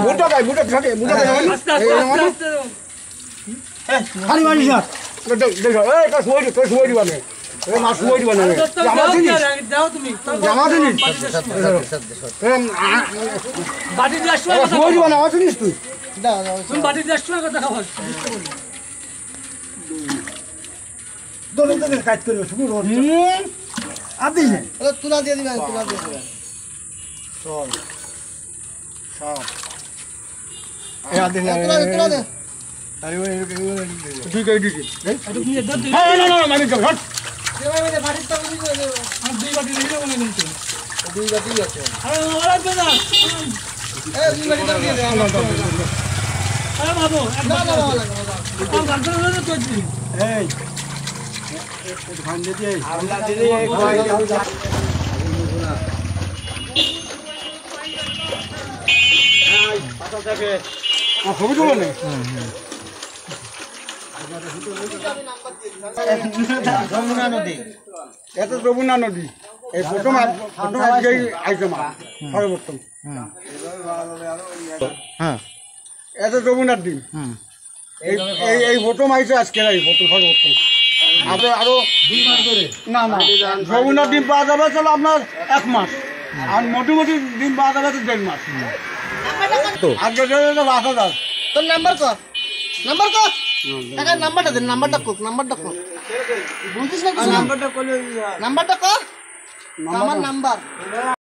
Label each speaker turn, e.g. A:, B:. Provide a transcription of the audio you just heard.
A: ভুট্টা খাই ভুট্টা থাকে ভুট্টা খালি মারিস না দেখো এই কাজ সময় দিবা না এই মাছ সময় দিবা না জামা দিনি জামা দিনি
B: বাটি দিয়ে আসছো
A: সময় দিবা না আমার জিনিস তুই
B: তুমি বাটি দিয়ে আসছো কথা খাওয়া
A: দোলে দোলে কাজ করবে শুরু আদি না
C: তুলা দিয়ে দিবেন তুলা দিয়ে দিবেন
A: চল সব এই আদি না
C: তুলা দে
A: আরে ওই ঠিক আছে ঠিক আছে না না মানে তো হট
C: দেবাইতে বাটির তো বুঝি করে দেব
B: আর দুই বাটি নিয়ে মনে কিন্তু
C: দুই বাটি আছে
B: আরে ওরা বেদা
C: এই দুই বাটি তো দিয়ে দে
B: আরে বাবু
C: না না বাবা লাগা
B: আর গানটা হলো তো তুই
A: এই ধান দিতে আল্লাহ দিলে খাওয়াই যাও যা এই পাতা থেকে ও ছবি তুলো না
C: যমুনা নদী
A: এটা যমুনা নদী এই প্রথম আজকেই আইছে মা সর্বোত্তম
C: হ্যাঁ
A: এটা যমুনার দিন এই এই প্রথম আইছে আজকে এই প্রথম সর্বোত্তম আপনি আরো 2 মাস ধরে না না যমুনার দিন পাওয়া যাবে চলো আপনার 1 মাস আর মোটামুটি দিন পাওয়া যাবে তো 1.5 মাস আজকে রাখা
C: তোর নাম্বার কর টাকা নাম্বারটা দে নাম্বারটা কর বুঝছিস না নাম্বারটা কর আমার নাম্বার